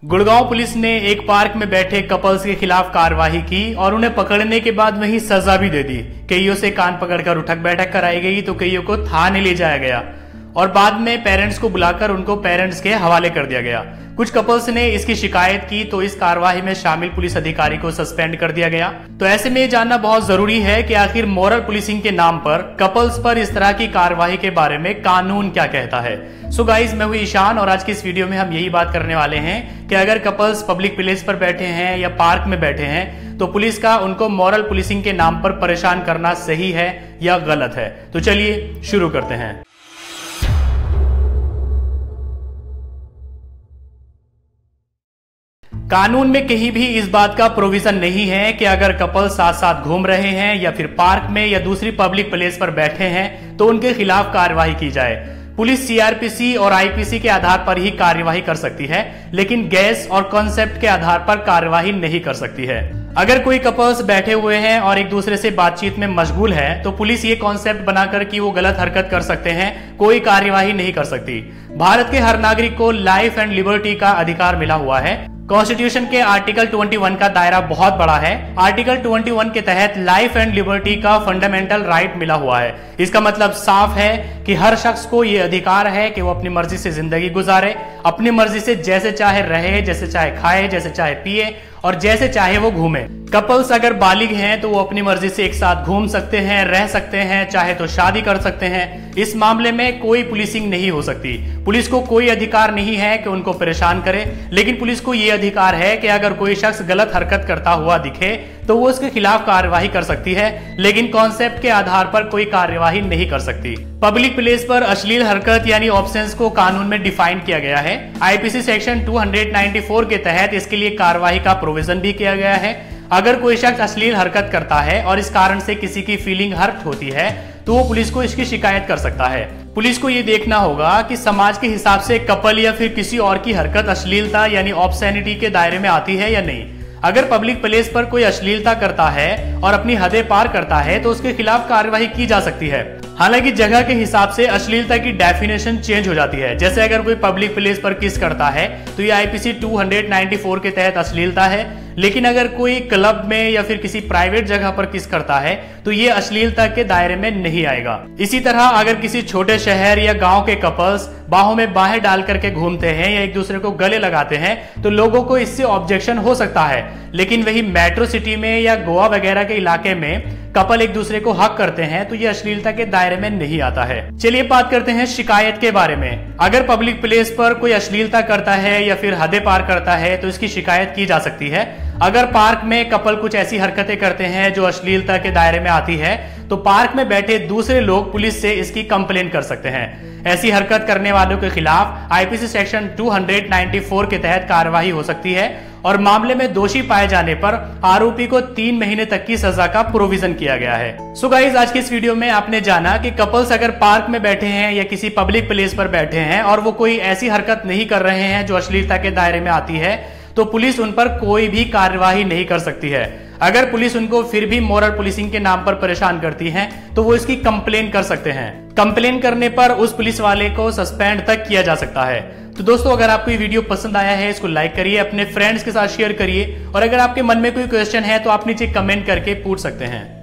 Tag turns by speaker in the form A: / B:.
A: Gurgaon police ने एक park में बैठे कपल्स के खिलाफ कार्रवाई की और उन्हें पकड़ने के बाद वहीं सजा भी दे दी। कईयों से कान पकड़कर उठक बैठक कराई गई तो कईयों को थाने ले जाया गया और बाद में पेरेंट्स को बुलाकर उनको पेरेंट्स के हवाले कर दिया गया। कुछ कपल्स ने इसकी शिकायत की तो इस कार्रवाई में शामिल पुलिस अधिकारी को सस्पेंड कर दिया गया। तो ऐसे में जानना बहुत जरूरी है कि आखिर मॉरल पुलिसिंग के नाम पर कपल्स पर इस तरह की कार्रवाई के बारे में कानून क्या कहता है। सो गाइस, मैं हूं ईशान और आज की इस वीडियो में हम यही बात करने वाले हैं कि अगर कपल्स पब्लिक प्लेस पर बैठे हैं या पार्क में बैठे हैं तो पुलिस का उनको मॉरल पुलिसिंग के नाम पर परेशान करना सही है या गलत है। तो चलिए शुरू करते हैं। कानून में कहीं भी इस बात का प्रोविजन नहीं है कि अगर कपल साथ साथ घूम रहे हैं या फिर पार्क में या दूसरी पब्लिक प्लेस पर बैठे हैं तो उनके खिलाफ कार्रवाई की जाए। पुलिस सीआरपीसी और आईपीसी के आधार पर ही कार्यवाही कर सकती है, लेकिन गैस और कॉन्सेप्ट के आधार पर कार्यवाही नहीं कर सकती है। अगर कोई कपल्स बैठे हुए हैं और एक दूसरे से बातचीत में मशगूल है तो पुलिस ये कॉन्सेप्ट बनाकर कि वो गलत हरकत कर सकते हैं, कोई कार्यवाही नहीं कर सकती। भारत के हर नागरिक को लाइफ एंड लिबर्टी का अधिकार मिला हुआ है। कॉन्स्टिट्यूशन के आर्टिकल 21 का दायरा बहुत बड़ा है। आर्टिकल 21 के तहत लाइफ एंड लिबर्टी का फंडामेंटल राइट मिला हुआ है। इसका मतलब साफ है कि हर शख्स को यह अधिकार है कि वो अपनी मर्जी से जिंदगी गुजारे, अपनी मर्जी से जैसे चाहे रहे, जैसे चाहे खाए, जैसे चाहे पिए और जैसे चाहे वो घूमे। कपल्स अगर बालिग हैं तो वो अपनी मर्जी से एक साथ घूम सकते हैं, रह सकते हैं, चाहे तो शादी कर सकते हैं। इस मामले में कोई पुलिसिंग नहीं हो सकती। पुलिस को कोई अधिकार नहीं है कि उनको परेशान करे, लेकिन पुलिस को यह अधिकार है कि अगर कोई शख्स गलत हरकत करता हुआ दिखे तो वो उसके खिलाफ कार्यवाही कर सकती है, लेकिन कॉन्सेप्ट के आधार पर कोई कार्यवाही नहीं कर सकती। पब्लिक प्लेस पर अश्लील हरकत यानी ऑब्सेंस को कानून में डिफाइन किया गया है। आईपीसी सेक्शन 294 के तहत इसके लिए कार्रवाई का प्रोविजन भी किया गया है। अगर कोई शख्स अश्लील हरकत करता है और इस कारण से किसी की फीलिंग हर्ट होती है तो वो पुलिस को इसकी शिकायत कर सकता है। पुलिस को ये देखना होगा कि समाज के हिसाब से कपल या फिर किसी और की हरकत अश्लीलता यानी ऑब्सेनिटी के दायरे में आती है या नहीं। अगर पब्लिक प्लेस पर कोई अश्लीलता करता है और अपनी हदें पार करता है तो उसके खिलाफ कार्रवाई की जा सकती है। हालांकि जगह के हिसाब से अश्लीलता की डेफिनेशन चेंज हो जाती है। जैसे अगर कोई पब्लिक प्लेस पर किस करता है तो ये आईपीसी 294 के तहत अश्लीलता है, लेकिन अगर कोई क्लब में या फिर किसी प्राइवेट जगह पर किस करता है तो ये अश्लीलता के दायरे में नहीं आएगा। इसी तरह अगर किसी छोटे शहर या गांव के कपल्स बाहों में बाहें डाल करके घूमते हैं या एक दूसरे को गले लगाते हैं तो लोगों को इससे ऑब्जेक्शन हो सकता है, लेकिन वही मेट्रो सिटी में या गोवा वगैरह के इलाके में कपल एक दूसरे को हक करते हैं तो ये अश्लीलता के दायरे में नहीं आता है। चलिए बात करते हैं शिकायत के बारे में। अगर पब्लिक प्लेस पर कोई अश्लीलता करता है या फिर हदें पार करता है तो इसकी शिकायत की जा सकती है। अगर पार्क में कपल कुछ ऐसी हरकतें करते हैं जो अश्लीलता के दायरे में आती है तो पार्क में बैठे दूसरे लोग पुलिस से इसकी कंप्लेन कर सकते हैं। ऐसी हरकत करने वालों के खिलाफ आईपीसी सेक्शन 294 के तहत कार्रवाई हो सकती है और मामले में दोषी पाए जाने पर आरोपी को 3 महीने तक की सजा का प्रोविजन किया गया है। सो गाइस, आज की इस वीडियो में आपने जाना कि कपल्स अगर पार्क में बैठे हैं या किसी पब्लिक प्लेस पर बैठे हैं और वो कोई ऐसी हरकत नहीं कर रहे हैं जो अश्लीलता के दायरे में आती है तो पुलिस उन पर कोई भी कार्यवाही नहीं कर सकती है। अगर पुलिस उनको फिर भी मॉरल पुलिसिंग के नाम पर परेशान करती है तो वो इसकी कंप्लेन कर सकते हैं। कंप्लेन करने पर उस पुलिस वाले को सस्पेंड तक किया जा सकता है। तो दोस्तों, अगर आपको ये वीडियो पसंद आया है इसको लाइक करिए, अपने फ्रेंड्स के साथ शेयर करिए और अगर आपके मन में कोई क्वेश्चन है तो आप नीचे कमेंट करके पूछ सकते हैं।